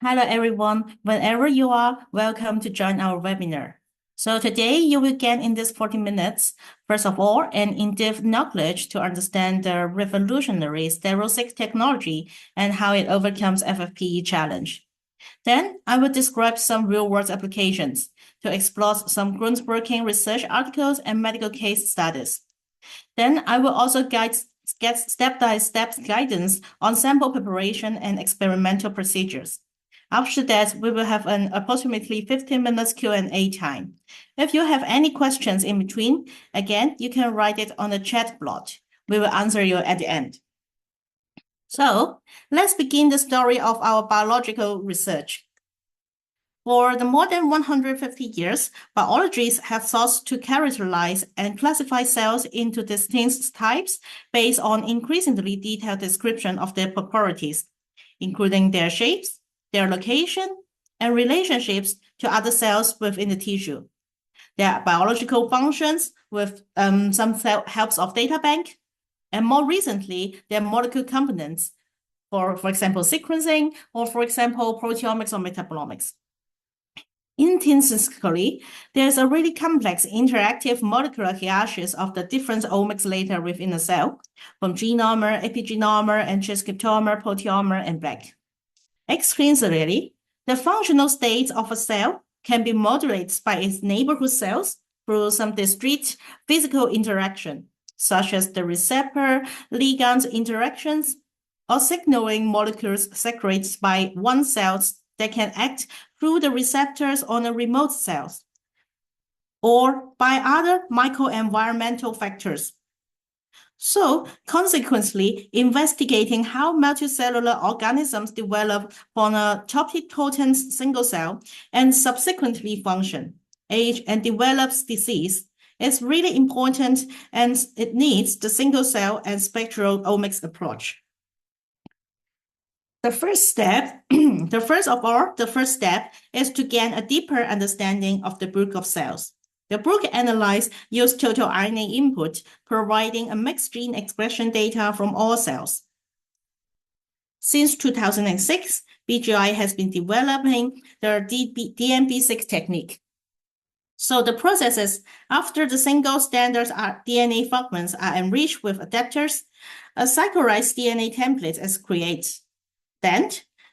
Hello, everyone. Wherever you are, welcome to join our webinar. So today you will get in this 40 minutes, first of all, an in-depth knowledge to understand the revolutionary Stereo-seq technology and how it overcomes FFPE challenge. Then I will describe some real-world applications to explore some groundbreaking research articles and medical case studies. Then I will also get step-by-step guidance on sample preparation and experimental procedures. After that, we will have an approximately 15 minutes Q&A time. If you have any questions in between, again, you can write it on the chat block. We will answer you at the end. So let's begin the story of our biological research. For the more than 150 years, biologists have sought to characterize and classify cells into distinct types based on increasingly detailed description of their properties, including their shapes, their location, and relationships to other cells within the tissue, their biological functions with some helps of data bank, and more recently, their molecular components, for example, sequencing, or for example, proteomics or metabolomics. Intrinsically, there's a really complex interactive molecular hierarchies of the different omics layer within a cell, from genome, epigenome, and transcriptome, proteome, and back. Extrinsically, the functional states of a cell can be modulated by its neighborhood cells through some discrete physical interaction, such as the receptor-ligand interactions or signaling molecules secreted by one cells that can act through the receptors on the remote cells, or by other microenvironmental factors. So, consequently, investigating how multicellular organisms develop from a topic-potent single cell and subsequently function, age, and develops disease is really important, and it needs the single cell and spectral omics approach. The first step is to gain a deeper understanding of the book of cells. The book analysis uses total RNA input, providing a mixed gene expression data from all cells. Since 2006, BGI has been developing the DNBSEQ technique. So the process is, after the single standard DNA fragments are enriched with adapters, a cyclorized DNA template is created. Then,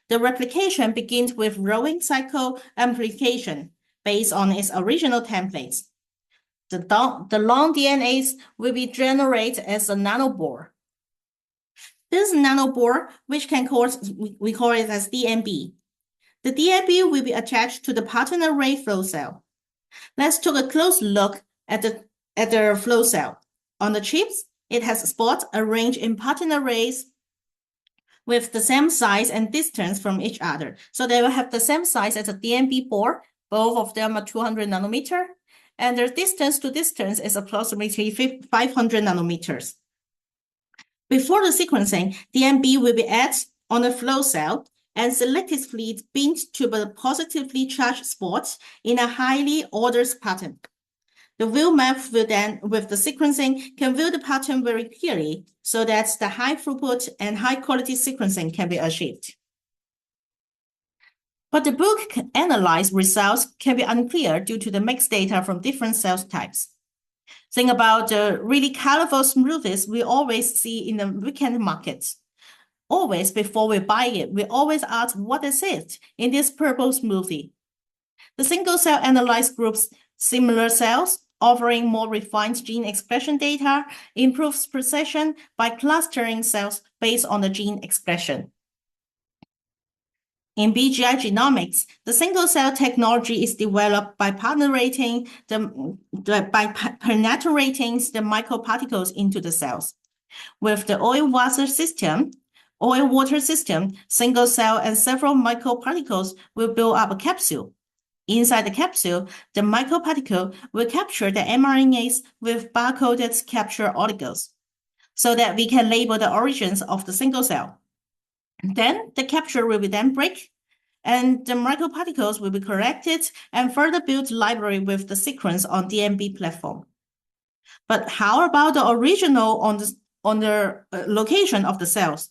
the replication begins with rolling cycle amplification based on its original templates. The long DNAs will be generated as a nanobore. This nanobore, which we call it as DNB. The DNB will be attached to the pattern array flow cell. Let's take a close look at the flow cell. On the chips, it has spots arranged in pattern arrays with the same size and distance from each other. So they will have the same size as a DNB board. Both of them are 200 nanometer, and their distance to distance is approximately 500 nanometers. Before the sequencing, DNB will be added on the flow cell and selectively bind to the positively charged spots in a highly ordered pattern. The view map will then, with the sequencing, can view the pattern very clearly so that the high throughput and high quality sequencing can be achieved. But the book analyzed results can be unclear due to the mixed data from different cell types. Think about the really colorful smoothies we always see in the weekend markets. Always, before we buy it, we always ask what is it in this purple smoothie. The single cell analyzed groups similar cells, offering more refined gene expression data, improves precision by clustering cells based on the gene expression. In BGI genomics, the single-cell technology is developed by penetrating the microparticles into the cells. With the oil-water system, single cell and several microparticles will build up a capsule. Inside the capsule, the microparticle will capture the mRNAs with barcoded capture oligos, so that we can label the origins of the single cell. Then the capture will be then break, and the microparticles will be corrected and further build library with the sequence on DNB platform. But how about the original on the location of the cells?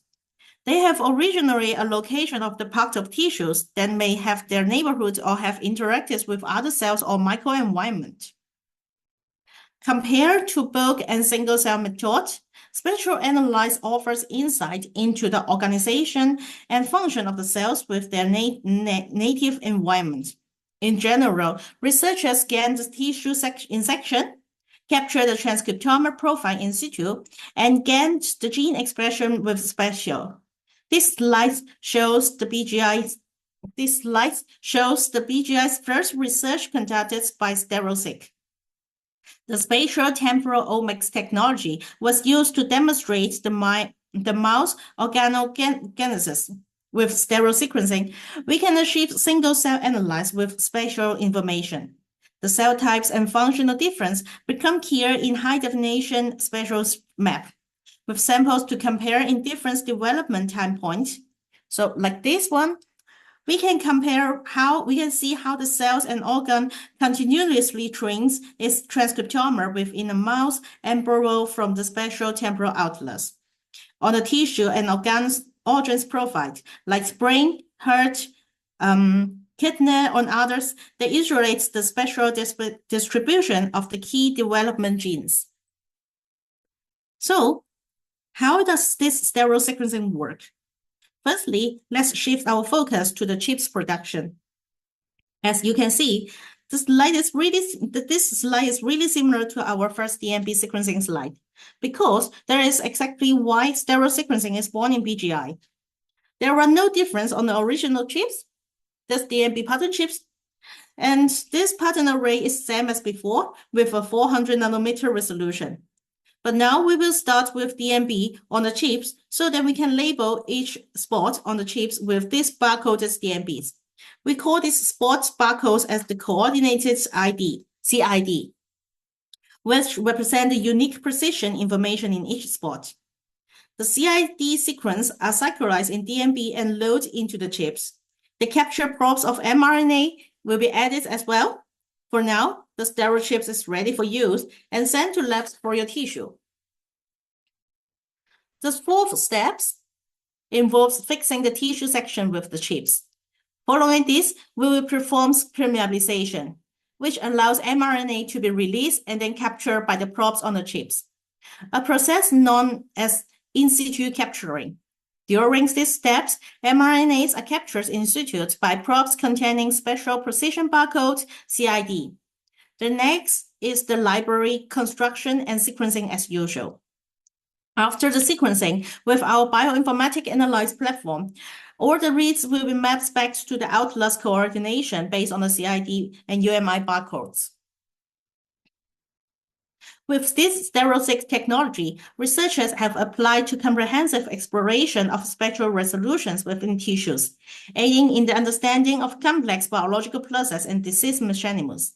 They have originally a location of the part of tissues that may have their neighborhood or have interacted with other cells or microenvironment. Compared to bulk and single-cell method, spatial analysis offers insight into the organization and function of the cells with their native environment. In general, researchers scan the tissue in section, capture the transcriptome profile in situ, and gain the gene expression with Spatial. This slide shows the BGI's first research conducted by Stereo-seq. The spatial temporal omics technology was used to demonstrate the mouse organogenesis. With stereosequencing, we can achieve single-cell analysis with spatial information. The cell types and functional difference become clear in high-definition spatial map, with samples to compare in different development time points. So like this one, we can see how the cells and organ continuously trains its transcriptome within a mouse and borrow from the spatial temporal atlas. On the tissue and organs profile, like brain, heart, kidney, or others, they isolate the spatial distribution of the key development genes. So, how does this stereo sequencing work? Firstly, let's shift our focus to the chips production. As you can see, this slide is really similar to our first DNB sequencing slide, because there is exactly why stereo sequencing is born in BGI. There are no difference on the original chips, this DNB pattern chips, and this pattern array is same as before with a 400 nanometer resolution. But now we will start with DNB on the chips so that we can label each spot on the chips with these barcoded DNBs. We call these spot barcodes as the coordinated ID, CID, which represent the unique precision information in each spot. The CID sequence are synchronized in DNB and loaded into the chips. The captured probes of mRNA will be added as well. For now, the stereo chips is ready for use and sent to labs for your tissue. The fourth step involves fixing the tissue section with the chips. Following this, we will perform permeabilization, which allows mRNA to be released and then captured by the probes on the chips, a process known as in situ capturing. During these steps, mRNAs are captured in situ by probes containing special precision barcode, CID. The next is the library construction and sequencing as usual. After the sequencing, with our bioinformatic analyze platform, all the reads will be mapped back to the atlas coordination based on the CID and UMI barcodes. With this Stereo-seq technology, researchers have applied to comprehensive exploration of spectral resolutions within tissues, aiding in the understanding of complex biological processes and disease mechanisms.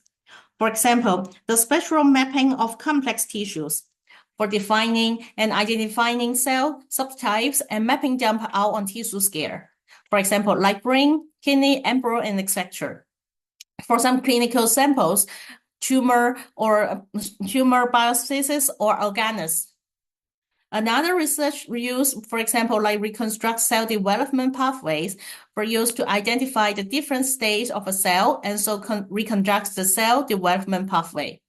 For example, the spectral mapping of complex tissues, for defining and identifying cell subtypes and mapping them out on tissue scale. For example, like brain, kidney, embryo, and etc. For some clinical samples, tumor biopsies or organs. Another research use, for example, like reconstruct cell development pathways for use to identify the different stages of a cell and so reconstruct the cell development pathway.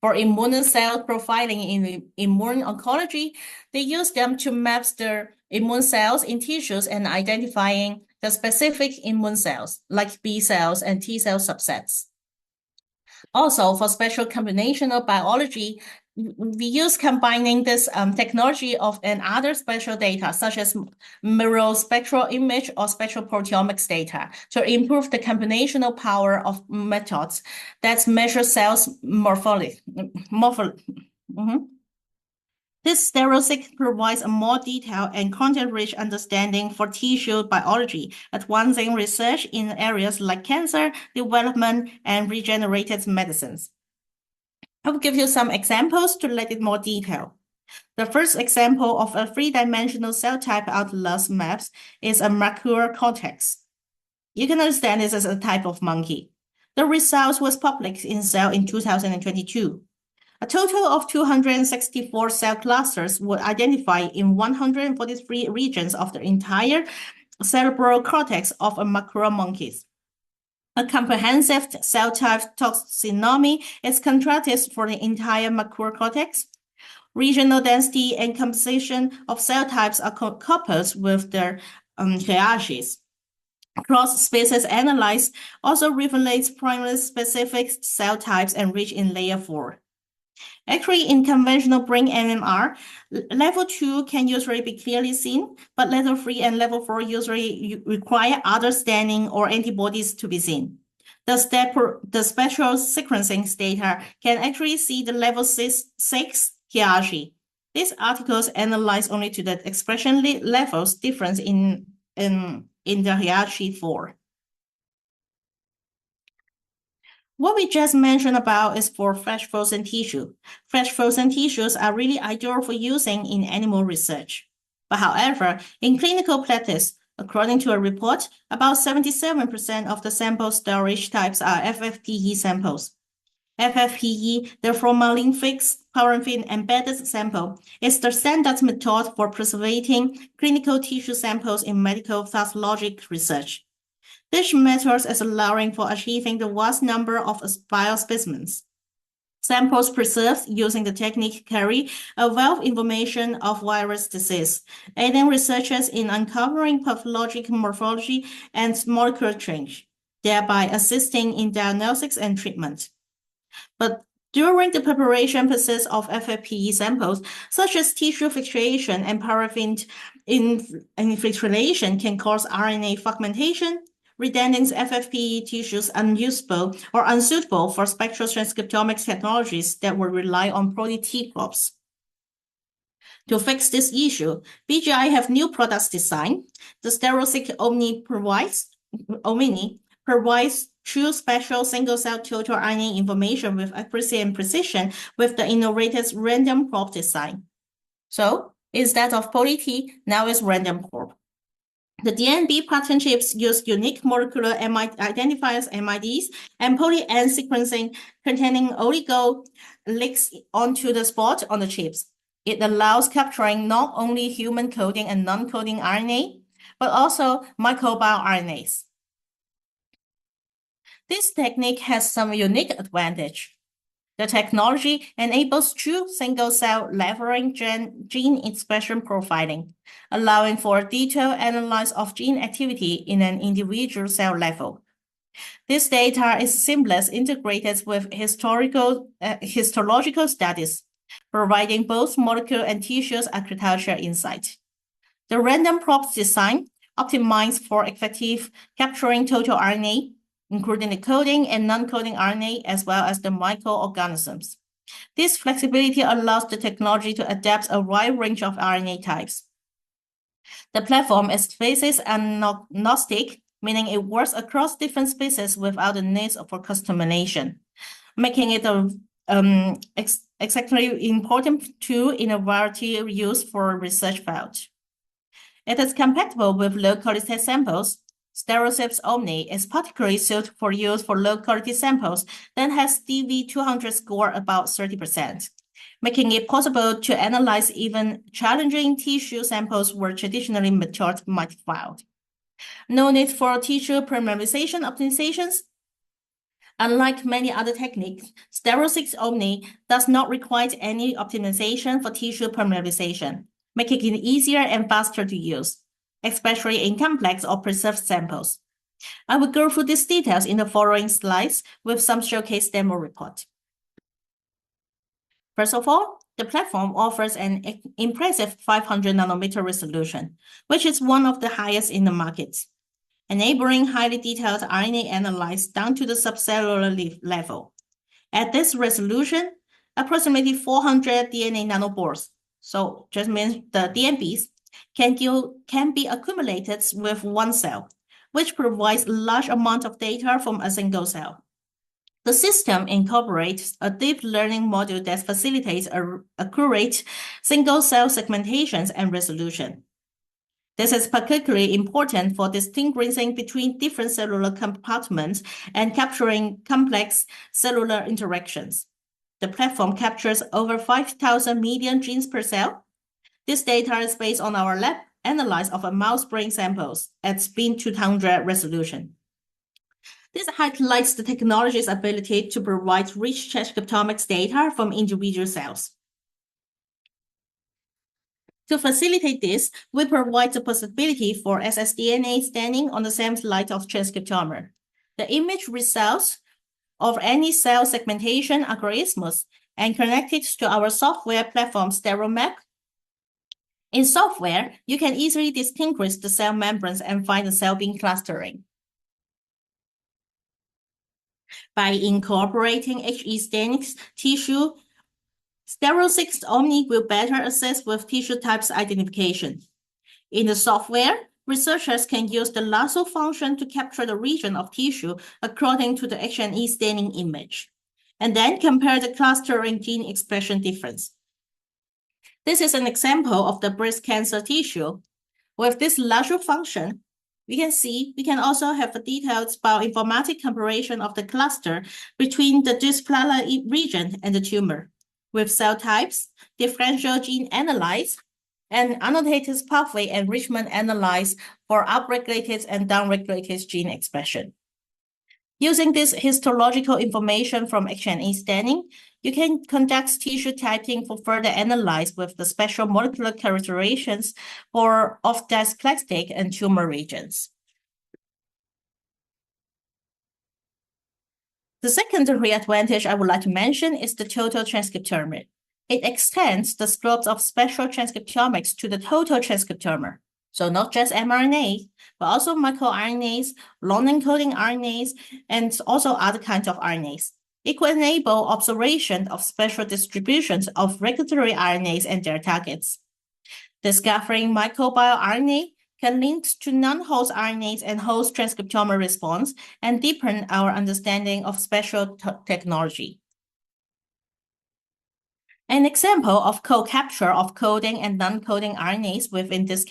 For immune cell profiling in immune oncology, they use them to map the immune cells in tissues and identifying the specific immune cells, like B cells and T cell subsets. Also, for spatial combinational biology, we use combining this technology of and other spatial data, such as mirror spectral image or spectral proteomics data, to improve the combinational power of methods that measure cells morphology. This Stereo-seq provides a more detailed and content-rich understanding for tissue biology, advancing research in areas like cancer, development, and regenerative medicines. I will give you some examples to let it more detail. The first example of a three-dimensional cell type atlas maps is a macular cortex. You can understand this as a type of monkey. The result was published in Cell in 2022. A total of 264 cell clusters were identified in 143 regions of the entire cerebral cortex of macaque monkeys. A comprehensive cell type taxonomy is conducted for the entire macaque cortex. Regional density and composition of cell types are coupled with their hierarchies. Cross-species analysis also revelates primary specific cell types enriched in layer 4. Actually, in conventional brain NMR, level 2 can usually be clearly seen, but level 3 and level 4 usually require other staining or antibodies to be seen. The spatial sequencing data can actually see the level 6 hierarchy. These articles analyze only to the expression levels difference in the hierarchy 4. What we just mentioned about is for fresh frozen tissue. Fresh frozen tissues are really ideal for using in animal research. But however, in clinical practice, according to a report, about 77% of the sample storage types are FFPE samples. FFPE, the formalin-fixed paraffin-embedded sample, is the standard method for preserving clinical tissue samples in medical pathologic research. This method is allowing for achieving the vast number of biospecimens. Samples preserved using the technique carry a wealth of information of virus disease, aiding researchers in uncovering pathologic morphology and molecular change, thereby assisting in diagnostics and treatment. But during the preparation process of FFPE samples, such as tissue filtration and paraffin infiltration can cause RNA fragmentation, rendering FFPE tissues unusable or unsuitable for spectral transcriptomics technologies that will rely on poly-T probes. To fix this issue, BGI have new products designed. The Stereo-seq OMNI provides true spatial single-cell total RNA information with accuracy and precision with the innovative random probe design. So instead of poly-T, now it's random probe. The DNB partnerships use unique molecular identifiers, MIDs, and poly-N sequencing containing oligo links onto the spot on the chips. It allows capturing not only human coding and non-coding RNA, but also microbial RNAs. This technique has some unique advantage. The technology enables true single-cell leveling gene expression profiling, allowing for detailed analysis of gene activity in an individual cell level. This data is seamlessly integrated with histological studies, providing both molecular and tissues architecture insight. The random probe design optimized for effective capturing total RNA, including the coding and non-coding RNA, as well as the microorganisms. This flexibility allows the technology to adapt a wide range of RNA types. The platform is species agnostic, meaning it works across different species without the need for customization, making it an extremely important tool in a variety of use for research fields. It is compatible with low-quality samples. Stereo-seq OMNI is particularly suited for use for low-quality samples that has DV200 score about 30%, making it possible to analyze even challenging tissue samples where traditionally matured might be found. No need for tissue permeabilization optimizations. Unlike many other techniques, Stereo-seq OMNI does not require any optimization for tissue permeabilization, making it easier and faster to use, especially in complex or preserved samples. I will go through these details in the following slides with some showcase demo report. First of all, the platform offers an impressive 500 nanometer resolution, which is one of the highest in the market, enabling highly detailed RNA analysis down to the subcellular level. At this resolution, approximately 400 DNA nanoboards, so just means the DNBs, can be accumulated with one cell, which provides a large amount of data from a single cell. The system incorporates a deep learning module that facilitates accurate single-cell segmentations and resolution. This is particularly important for distinguishing between different cellular compartments and capturing complex cellular interactions. The platform captures over 5,000 million genes per cell. This data is based on our lab analysis of a mouse brain samples at spin 200 resolution. This highlights the technology's ability to provide rich transcriptomics data from individual cells. To facilitate this, we provide the possibility for ssDNA staining on the same slide of transcriptome. The image results of any cell segmentation algorithms and connected to our software platform Stereo-seq. In software, you can easily distinguish the cell membranes and find the cell beam clustering. By incorporating HE staining tissue, Stereo-seq OMNI will better assist with tissue types identification. In the software, researchers can use the lasso function to capture the region of tissue according to the H&E staining image, and then compare the clustering gene expression difference. This is an example of the breast cancer tissue. With this lasso function, we can also have a detailed bioinformatic comparison of the cluster between the dysplasia region and the tumor, with cell types, differential gene analyzed, and annotated pathway enrichment analyzed for upregulated and downregulated gene expression. Using this histological information from H&E staining, you can conduct tissue typing for further analysis with the special molecular characterizations of dysplastic and tumor regions. The secondary advantage I would like to mention is the total transcriptome. It extends the scope of spatial transcriptomics to the total transcriptome. So not just mRNA, but also microRNAs, long-encoding RNAs, and also other kinds of RNAs. It will enable observation of spatial distributions of regulatory RNAs and their targets. Discovering microBioRNA can link to non-host RNAs and host transcriptome response and deepen our understanding of spatial technology. An example of co-capture of coding and non-coding RNAs within this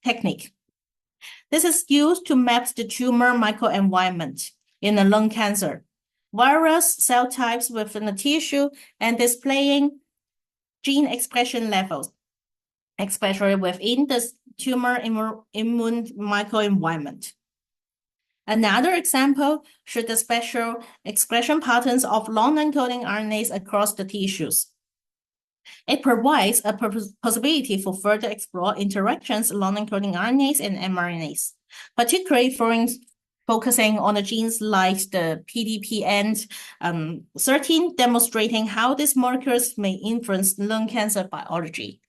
technique. This is used to map the tumor microenvironment in a lung cancer, various cell types within the tissue, and displaying gene expression levels, especially within the tumor immune microenvironment. Another example shows the special expression patterns of long-encoding RNAs across the tissues. It provides a possibility for further explore interactions long-encoding RNAs and mRNAs, particularly focusing on the genes like the PDPN13, demonstrating how these molecules may influence lung cancer biology.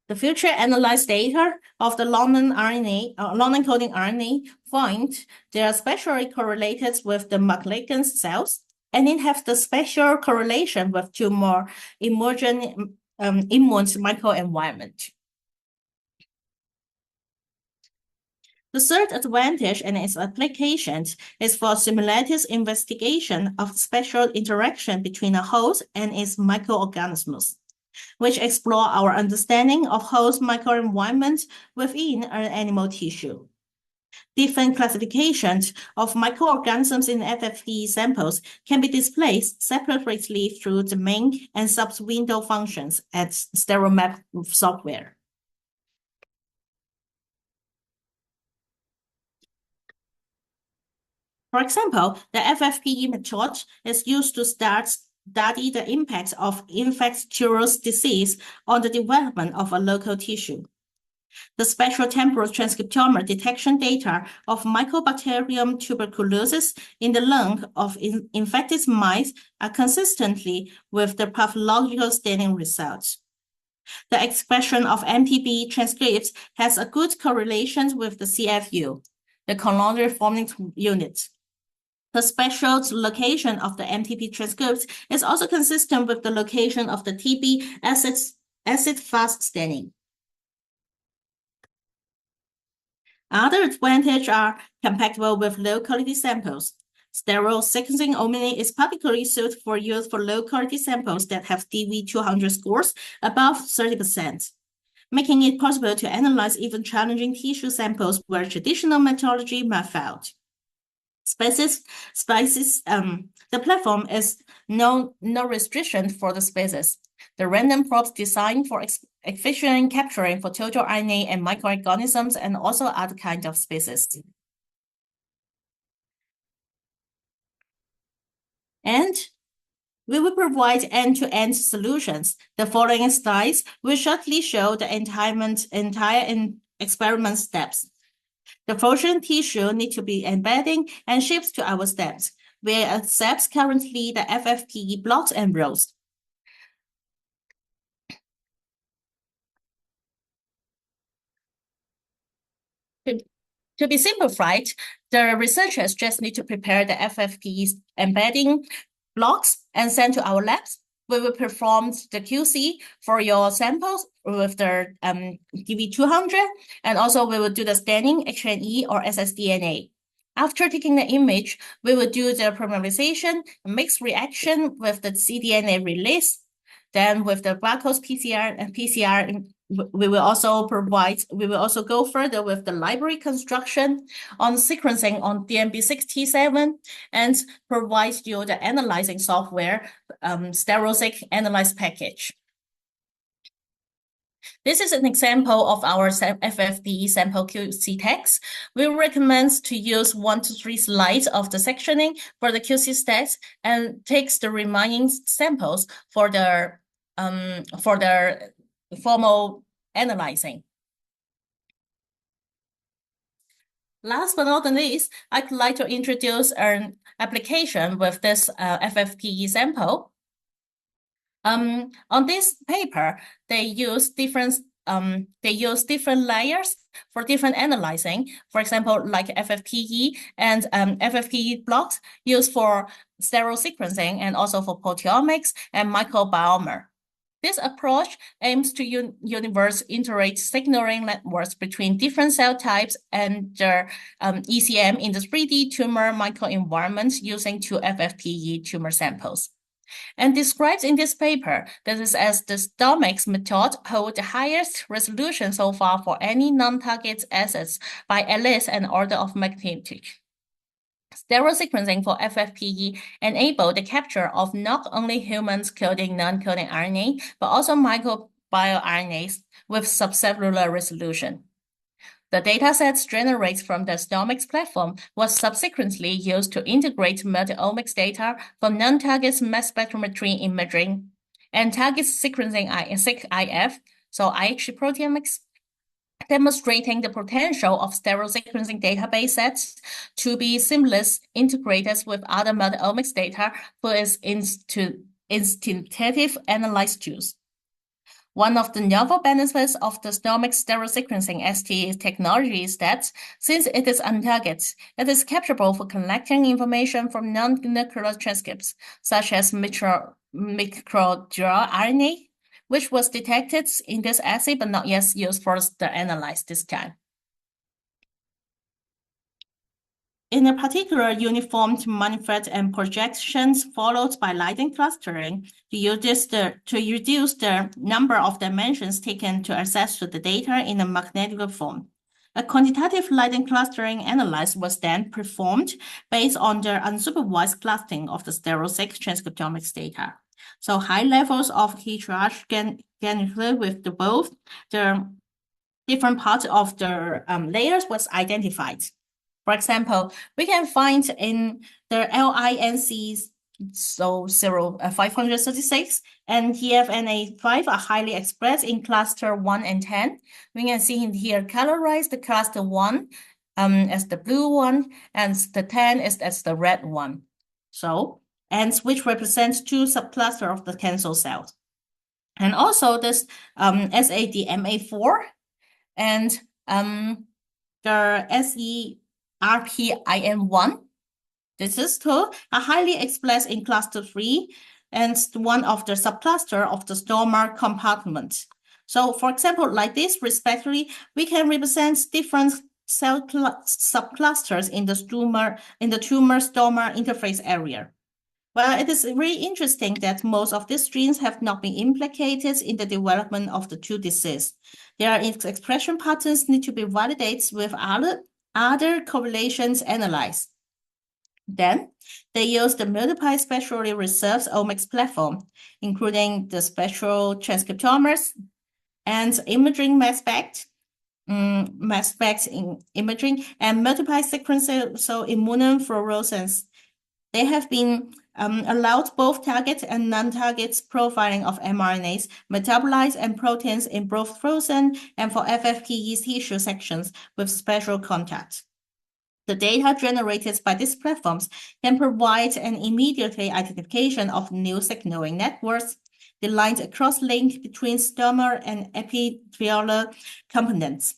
The future analyzed data of the long-encoding RNA find they are spatially correlated with the malignant cells, and it has the spatial correlation with tumor immune microenvironment. The third advantage and its applications is for simultaneous investigation of spatial interaction between a host and its microorganisms, which explore our understanding of host microenvironment within an animal tissue. Different classifications of microorganisms in FFPE samples can be displayed separately through the main and sub-window functions at Stereo-seq software. For example, the FFPE method is used to study the impact of infectious disease on the development of a local tissue. The spatial temporal transcriptome detection data of Mycobacterium tuberculosis in the lung of infected mice are consistently with the pathological staining results. The expression of MTB transcripts has a good correlation with the CFU, the colony forming unit. The spatial location of the MTP transcripts is also consistent with the location of the TB acid-fast staining. Other advantages are compatible with low-quality samples. Stereo-seq OMNI is particularly suited for use for low-quality samples that have DV200 scores above 30%, making it possible to analyze even challenging tissue samples where traditional methodology may fail. The platform is no restriction for the species. The random probes designed for efficient capturing for total RNA and microorganisms and also other kinds of species. And we will provide end-to-end solutions. The following slides will shortly show the entire experiment steps. The frozen tissue needs to be embedding and shipped to our steps. We accept currently the FFPE blocks and rows. To be simplified, the researchers just need to prepare the FFPE embedding blocks and send to our labs. We will perform the QC for your samples with the DV200, and also we will do the staining, H&E or ssDNA. After taking the image, we will do the polymerization, mixed reaction with the cDNA release. Then with the barcode PCR and PCR, we will also go further with the library construction on sequencing on DNBSEQ and provide you the analyzing software, Stereo-seq Analyze package. This is an example of our FFPE sample QC text. We recommend to use 1 to 3 slides of the sectioning for the QC stats and takes the remaining samples for the formal analyzing. Last but not least, I'd like to introduce an application with this FFPE sample. On this paper, they use different layers for different analyzing. For example, like FFPE and FFPE blocks used for stereo sequencing and also for multi-omics and microbiome. This approach aims to universe integrate signaling networks between different cell types and their ECM in the 3D tumor microenvironment using 2 FFPE tumor samples. And describes in this paper that is as the DNBSEQ method hold the highest resolution so far for any non-target assets by at least an order of magnitude. Stereo sequencing for FFPE enable the capture of not only humans coding non-coding RNA, but also microRNAs with subcellular resolution. The datasets generated from the DNBSEQ platform was subsequently used to integrate multi-omics data from non-target mass spectrometry imaging and target sequencing IF, so IHC proteomics, demonstrating the potential of stereo sequencing database sets to be seamless integrated with other multi-omics data for its instinctive analysis tools. One of the novel benefits of the DNBSEQ stereo sequencing ST technology is that since it is untargeted, it is capable for collecting information from non-nuclear transcripts, such as microRNA, which was detected in this assay but not yet used for the analysis this time. In a particular, uniformed manifest and projections followed by lighting clustering to reduce the number of dimensions taken to access to the data in a magnetic form. A quantitative lighting clustering analysis was then performed based on the unsupervised clustering of the Stereo-seq transcriptomics data. So high levels of heat charge can with both the different parts of the layers was identified. For example, we can find in the LINCs, so 536 and TFNA5 are highly expressed in cluster 1 and 10. We can see in here colorized the cluster 1 as the blue one and the 10 is as the red one. So, and which represents 2 subclusters of the cancer cells. And also this SADMA4 and the SERPIN1. This is two are highly expressed in cluster 3 and one of the subcluster of the stoma compartment. So for example, like this respectively, we can represent different cell subclusters in the tumor stoma interface area. Well, it is really interesting that most of these genes have not been implicated in the development of the 2 disease. Their expression patterns need to be validated with other correlations analyzed. Then, they use the multiple spatially reserved omics platform, including the spatial transcriptomics and imaging mass spec in imaging and multiple sequencing immunofluorescence. They have been allowed both target and non-target profiling of mRNAs, metabolites, and proteins in both frozen and for FFPE tissue sections with special contact. The data generated by these platforms can provide an immediate identification of new signaling networks. The lines cross-link between stomach and epithelial components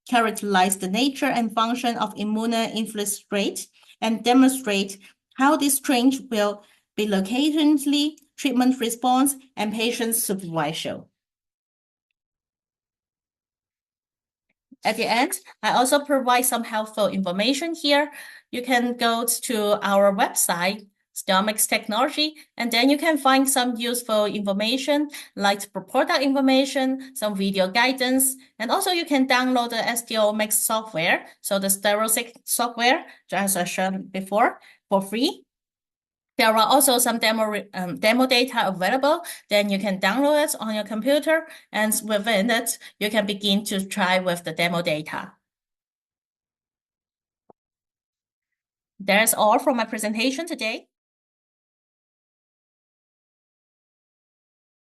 characterize the nature and function of immunoinfiltrate and demonstrate how this change will be locationally, treatment response, and patient supervision. At the end, I also provide some helpful information here. You can go to our website, Stereo-seq Technology, and then you can find some useful information like product information, some video guidance, and also you can download the Stereo-seq software, so the Stereo-seq software, as I showed before, for free. There are also some demo data available. Then you can download it on your computer, and within it, you can begin to try with the demo data. That's all from my presentation today.